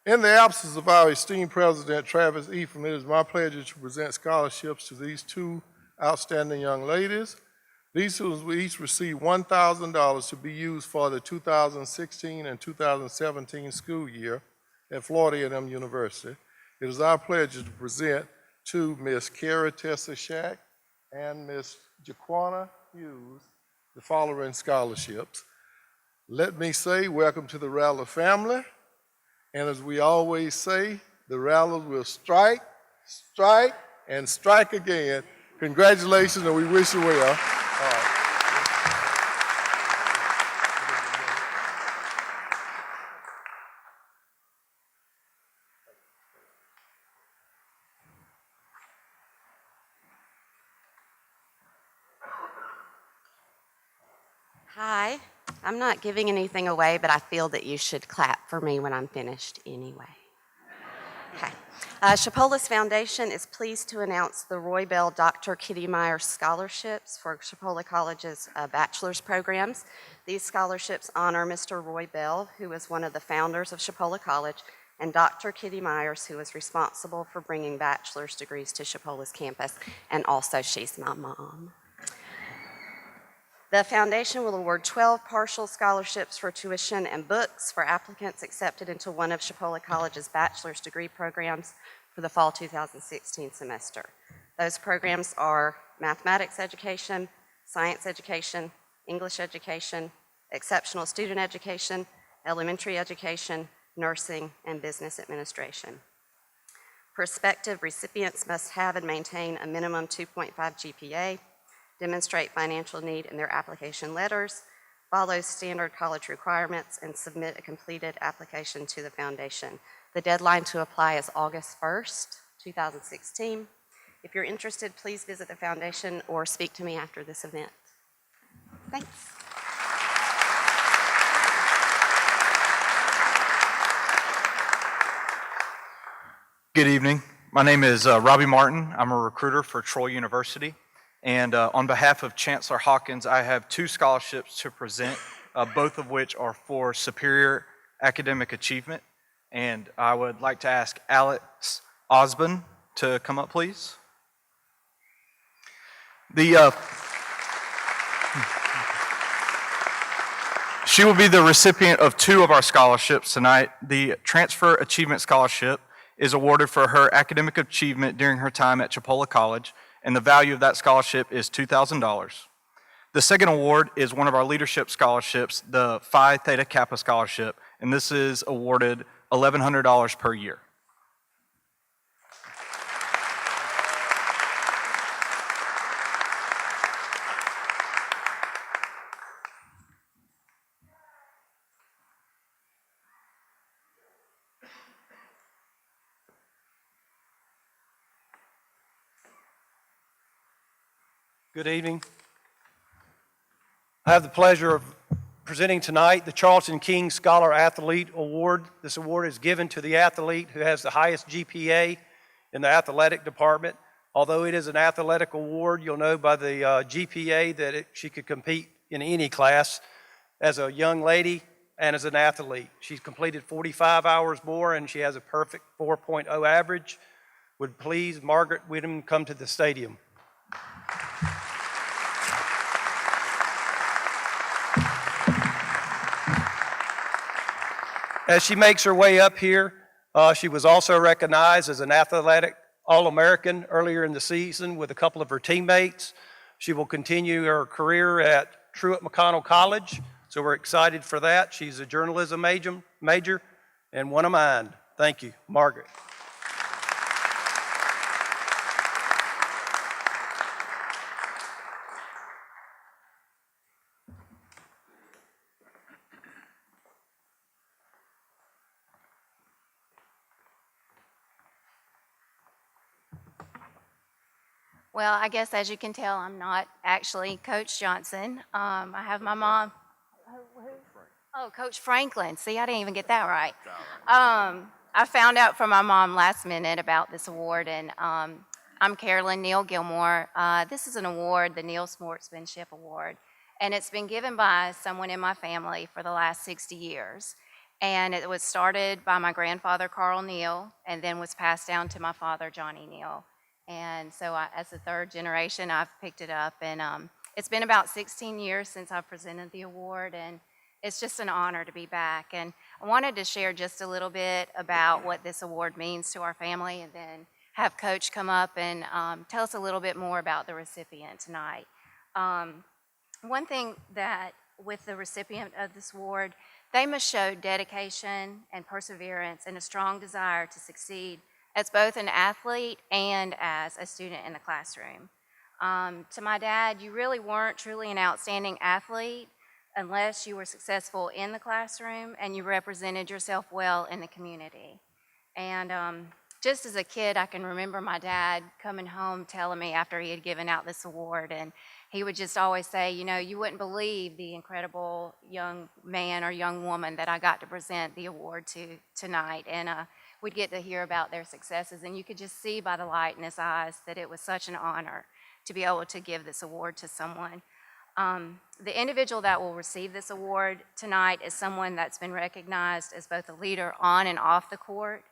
In the absence of our esteemed President, Travis Ephraim, it is my pleasure to present scholarships to these two outstanding young ladies. These students will each receive $1,000 to be used for the 2016 and 2017 school year at Florida A&M University. It is our pleasure to present to Ms. Carrie Tessa Shack and Ms. Jaquana Hughes the following scholarships. Let me say, welcome to the Rattler family. And as we always say, the Rattlers will strike, strike, and strike again. Congratulations, and we wish you well. Hi, I'm not giving anything away, but I feel that you should clap for me when I'm finished anyway. Okay. Chipolis Foundation is pleased to announce the Roy Bell Dr. Kitty Meyer Scholarships for Chipola College's bachelor's programs. These scholarships honor Mr. Roy Bell, who is one of the founders of Chipola College, and Dr. Kitty Myers, who is responsible for bringing bachelor's degrees to Chipola's campus, and also she's my mom. The foundation will award 12 partial scholarships for tuition and books for applicants accepted into one of Chipola College's bachelor's degree programs for the fall 2016 semester. Those programs are mathematics education, science education, English education, exceptional student education, elementary education, nursing, and business administration. Prospective recipients must have and maintain a minimum 2.5 GPA, demonstrate financial need in their application letters, follow standard college requirements, and submit a completed application to the foundation. The deadline to apply is August 1st, 2016. If you're interested, please visit the foundation or speak to me after this event. Thanks. Good evening. My name is Robbie Martin. I'm a recruiter for Troy University. And on behalf of Chancellor Hawkins, I have two scholarships to present, both of which are for superior academic achievement. And I would like to ask Alex Osborne to come up, please. She will be the recipient of two of our scholarships tonight. The Transfer Achievement Scholarship is awarded for her academic achievement during her time at Chipola College, and the value of that scholarship is $2,000. The second award is one of our leadership scholarships, the Phi Theta Kappa Scholarship, and this is awarded $1,100 per year. Good evening. I have the pleasure of presenting tonight the Charlton King Scholar Athlete Award. This award is given to the athlete who has the highest GPA in the athletic department. Although it is an athletic award, you'll know by the GPA that she could compete in any class as a young lady and as an athlete. She's completed 45 hours more and she has a perfect 4.0 average. Would please Margaret Whittam come to the stadium? As she makes her way up here, she was also recognized as an athletic All-American earlier in the season with a couple of her teammates. She will continue her career at Truett McConnell College, so we're excited for that. She's a journalism major and one of mine. Thank you, Margaret. Well, I guess as you can tell, I'm not actually Coach Johnson. I have my mom. Oh, Coach Franklin. See, I didn't even get that right. I found out from my mom last minute about this award, and I'm Carolyn Neal Gilmore. This is an award, the Neal Sportsmanship Award, and it's been given by someone in my family for the last 60 years. And it was started by my grandfather, Carl Neal, and then was passed down to my father, Johnny Neal. And so as the third generation, I've picked it up. And it's been about 16 years since I've presented the award, and it's just an honor to be back. And I wanted to share just a little bit about what this award means to our family, and then have Coach come up and tell us a little bit more about the recipient tonight. One thing that with the recipient of this award, they must show dedication and perseverance and a strong desire to succeed as both an athlete and as a student in the classroom. To my dad, you really weren't truly an outstanding athlete unless you were successful in the classroom and you represented yourself well in the community. And just as a kid, I can remember my dad coming home telling me after he had given out this award, and he would just always say, you know, you wouldn't believe the incredible young man or young woman that I got to present the award to tonight. And we'd get to hear about their successes, and you could just see by the light in his eyes that it was such an honor to be able to give this award to someone. The individual that will receive this award tonight is someone that's been recognized as both a leader on and off the court.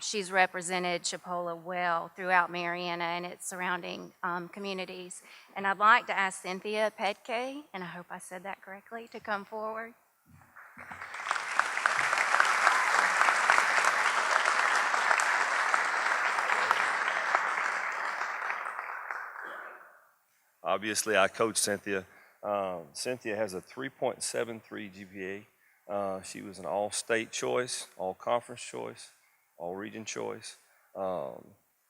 She's represented Chipola well throughout Marianna and its surrounding communities. And I'd like to ask Cynthia Petke, and I hope I said that correctly, to come forward. Obviously, I coach Cynthia. Cynthia has a 3.73 GPA. She was an all-state choice, all-conference choice, all-region choice.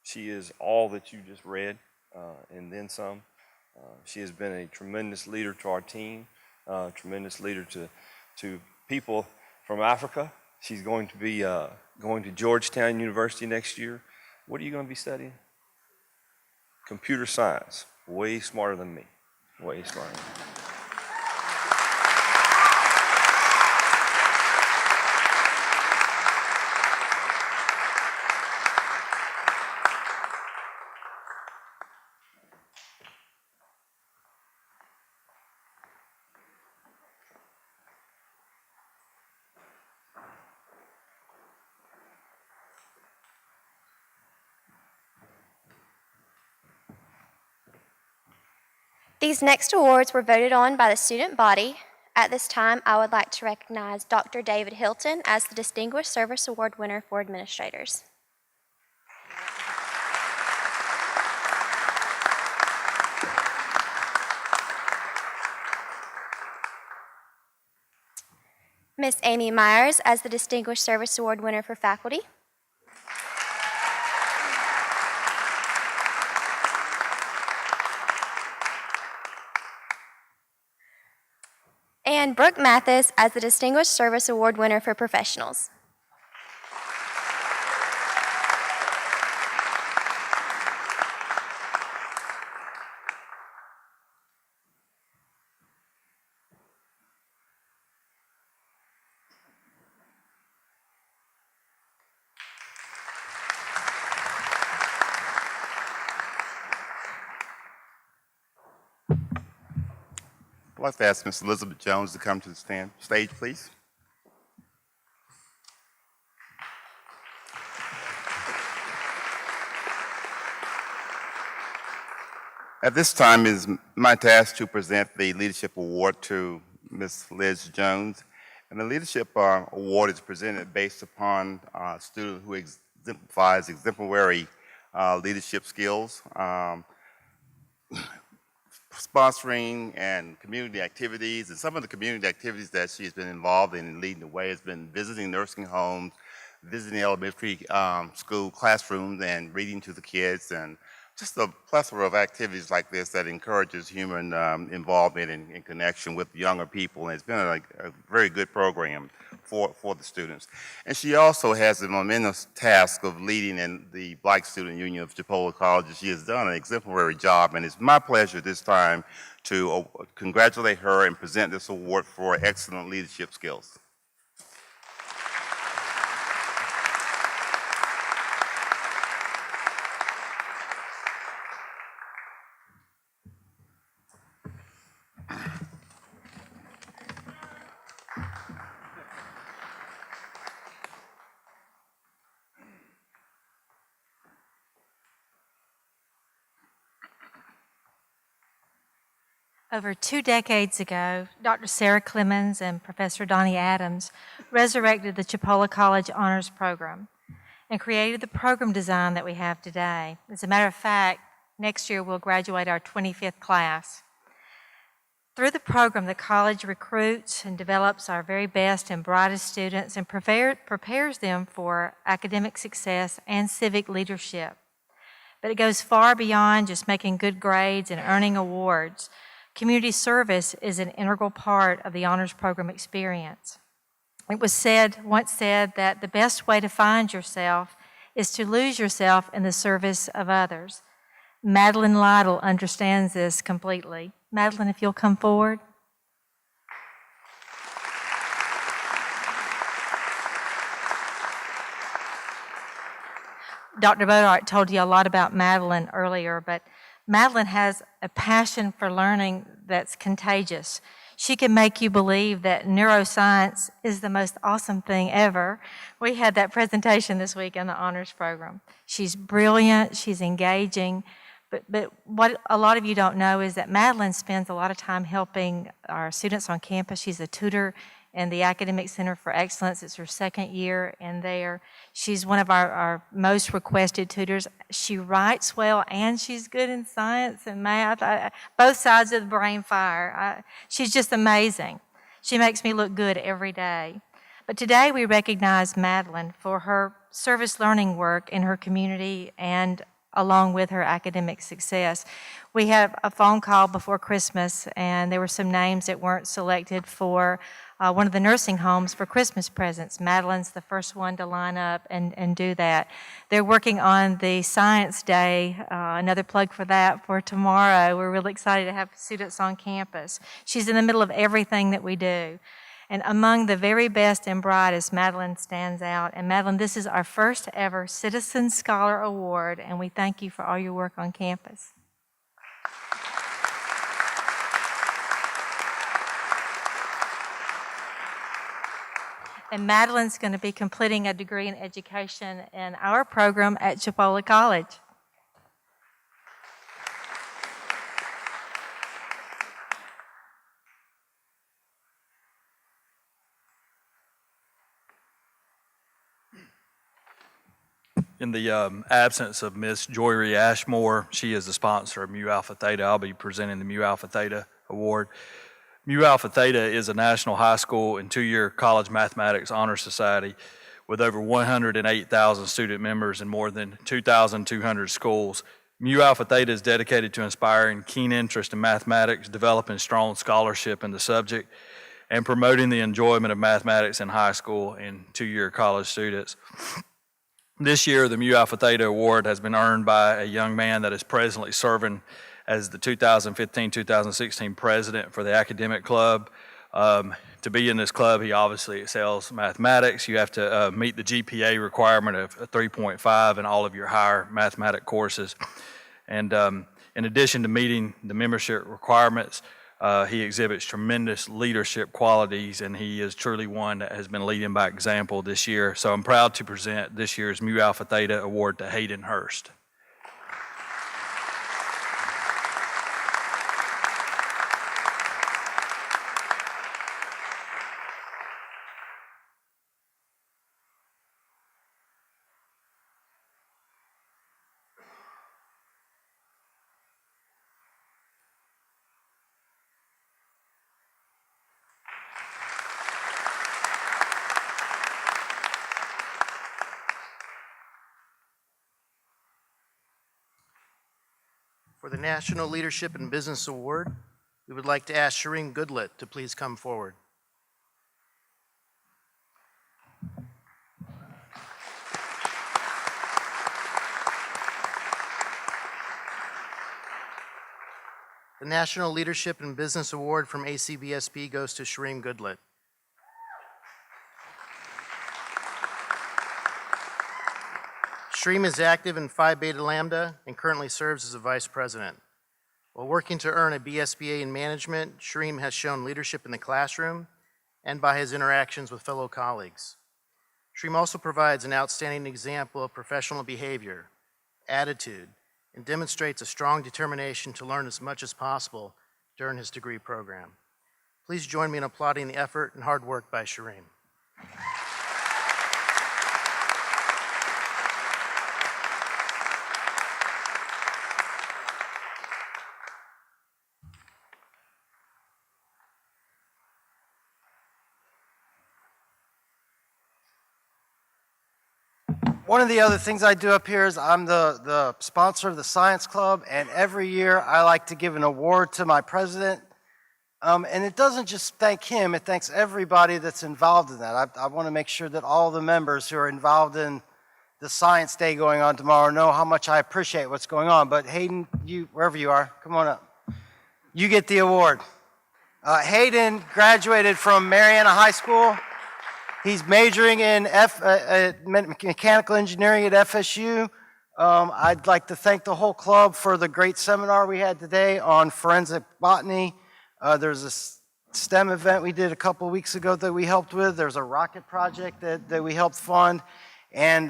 She is all that you just read, and then some. She has been a tremendous leader to our team, tremendous leader to people from Africa. She's going to be going to Georgetown University next year. What are you going to be studying? Computer science. Way smarter than me. Way smarter. These next awards were voted on by the student body. At this time, I would like to recognize Dr. David Hilton as the Distinguished Service Award winner for administrators. Miss Amy Myers as the Distinguished Service Award winner for faculty. And Brooke Mathis as the Distinguished Service Award winner for professionals. I'd like to ask Ms. Elizabeth Jones to come to the stage, please. At this time, it is my task to present the Leadership Award to Ms. Liz Jones. And the Leadership Award is presented based upon a student who exemplifies exemplary leadership skills, sponsoring and community activities. And some of the community activities that she has been involved in and leading the way has been visiting nursing homes, visiting elementary school classrooms and reading to the kids, and just a plethora of activities like this that encourages human involvement and connection with younger people. And it's been a very good program for the students. And she also has the momentous task of leading in the Black Student Union of Chipola College. She has done an exemplary job, and it's my pleasure this time to congratulate her and present this award for excellent leadership skills. Over 2 decades ago, Dr. Sarah Clemens and Professor Donnie Adams resurrected the Chipola College Honors Program and created the program design that we have today. As a matter of fact, next year we'll graduate our 25th class. Through the program, the college recruits and develops our very best and brightest students and prepares them for academic success and civic leadership. But it goes far beyond just making good grades and earning awards. Community service is an integral part of the honors program experience. It was once said that the best way to find yourself is to lose yourself in the service of others. Madeline Lytle understands this completely. Madeline, if you'll come forward. Dr. Bodart told you a lot about Madeline earlier, but Madeline has a passion for learning that's contagious. She can make you believe that neuroscience is the most awesome thing ever. We had that presentation this week in the honors program. She's brilliant, she's engaging, but what a lot of you don't know is that Madeline spends a lot of time helping our students on campus. She's a tutor in the Academic Center for Excellence. It's her second year in there. She's one of our most requested tutors. She writes well, and she's good in science and math, both sides of the brain fire. She's just amazing. She makes me look good every day. But today we recognize Madeline for her service learning work in her community and along with her academic success. We had a phone call before Christmas, and there were some names that weren't selected for one of the nursing homes for Christmas presents. Madeline's the first one to line up and do that. They're working on the Science Day, another plug for that, for tomorrow. We're really excited to have students on campus. She's in the middle of everything that we do. And among the very best and brightest, Madeline stands out. And Madeline, this is our first ever Citizen Scholar Award, and we thank you for all your work on campus. And Madeline's going to be completing a degree in education in our program at Chipola College. In the absence of Miss Joyery Ashmore, she is the sponsor of Mu Alpha Theta. I'll be presenting the Mu Alpha Theta Award. Mu Alpha Theta is a national high school and 2-year college mathematics honor society with over 108,000 student members in more than 2,200 schools. Mu Alpha Theta is dedicated to inspiring keen interest in mathematics, developing strong scholarship in the subject, and promoting the enjoyment of mathematics in high school and 2-year college students. This year, the Mu Alpha Theta Award has been earned by a young man that is presently serving as the 2015-2016 president for the academic club. To be in this club, he obviously excels mathematics. You have to meet the GPA requirement of 3.5 in all of your higher mathematics courses. And in addition to meeting the membership requirements, He exhibits tremendous leadership qualities, and he is truly one that has been leading by example this year. So I'm proud to present this year's Mu Alpha Theta Award to Hayden Hurst. For the National Leadership in Business Award, we would like to ask Shireen Goodlett to please come forward. The National Leadership in Business Award from ACBSB goes to Shireen Goodlett. Shreem is active in Phi Beta Lambda and currently serves as a vice president. While working to earn a BSBA in management, Shreem has shown leadership in the classroom and by his interactions with fellow colleagues. Shreem also provides an outstanding example of professional behavior, attitude, and demonstrates a strong determination to learn as much as possible during his degree program. Please join me in applauding the effort and hard work by Shreem. One of the other things I do up here is I'm the sponsor of the Science Club, and every year I like to give an award to my president. And it doesn't just thank him, it thanks everybody that's involved in that. I want to make sure that all the members who are involved in the Science Day going on tomorrow know how much I appreciate what's going on. But Hayden, you, wherever you are, come on up. You get the award. Hayden graduated from Mariana High School. He's majoring in mechanical engineering at FSU. I'd like to thank the whole club for the great seminar we had today on forensic botany. There's a STEM event we did a couple of weeks ago that we helped with. There's a rocket project that we helped fund. And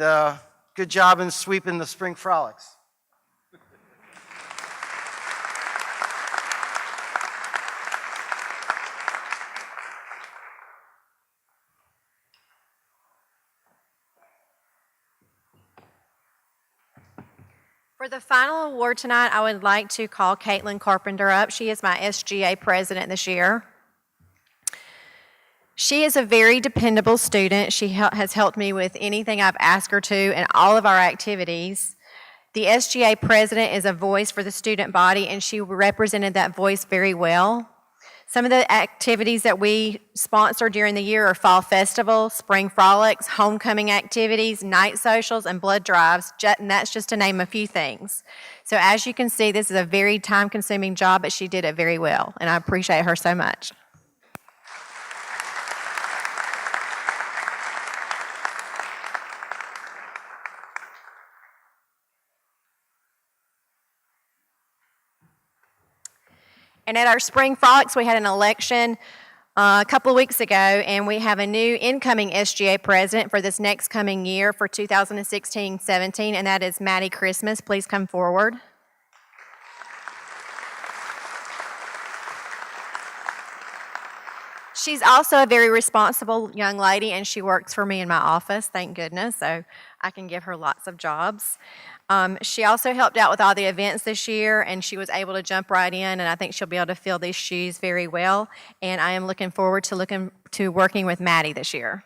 good job in sweeping the spring frolics. For the final award tonight, I would like to call Caitlin Carpenter up. She is my SGA president this year. She is a very dependable student. She has helped me with anything I've asked her to in all of our activities. The SGA president is a voice for the student body, and she represented that voice very well. Some of the activities that we sponsor during the year are Fall Festival, Spring Frolics, homecoming activities, night socials, and blood drives, and that's just to name a few things. So as you can see, this is a very time-consuming job, but she did it very well, and I appreciate her so much. And at our Spring Frolics, we had an election a couple of weeks ago, and we have a new incoming SGA president for this next coming year for 2016-17, and that is Maddie Christmas. Please come forward. She's also a very responsible young lady, and she works for me in my office, thank goodness, so I can give her lots of jobs. She also helped out with all the events this year, and she was able to jump right in, and I think she'll be able to fill these shoes very well, and I am looking forward to working with Maddie this year.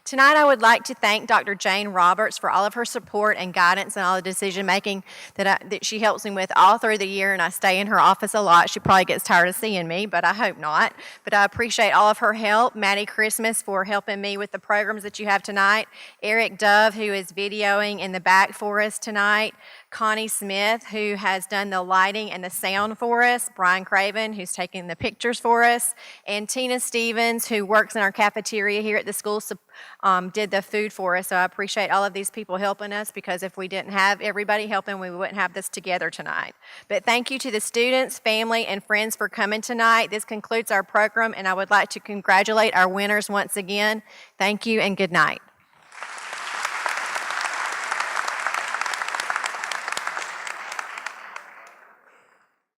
Tonight, I would like to thank Dr. Jane Roberts for all of her support and guidance and all the decision-making that she helps me with all through the year, and I stay in her office a lot. She probably gets tired of seeing me, but I hope not. But I appreciate all of her help. Maddie Christmas for helping me with the programs that you have tonight. Eric Dove, who is videoing in the back for us tonight. Connie Smith, who has done the lighting and the sound for us, Brian Craven, who's taking the pictures for us, and Tina Stevens, who works in our cafeteria here at the school, did the food for us. So I appreciate all of these people helping us, because if we didn't have everybody helping, we wouldn't have this together tonight. But thank you to the students, family, and friends for coming tonight. This concludes our program, and I would like to congratulate our winners once again. Thank you and good night.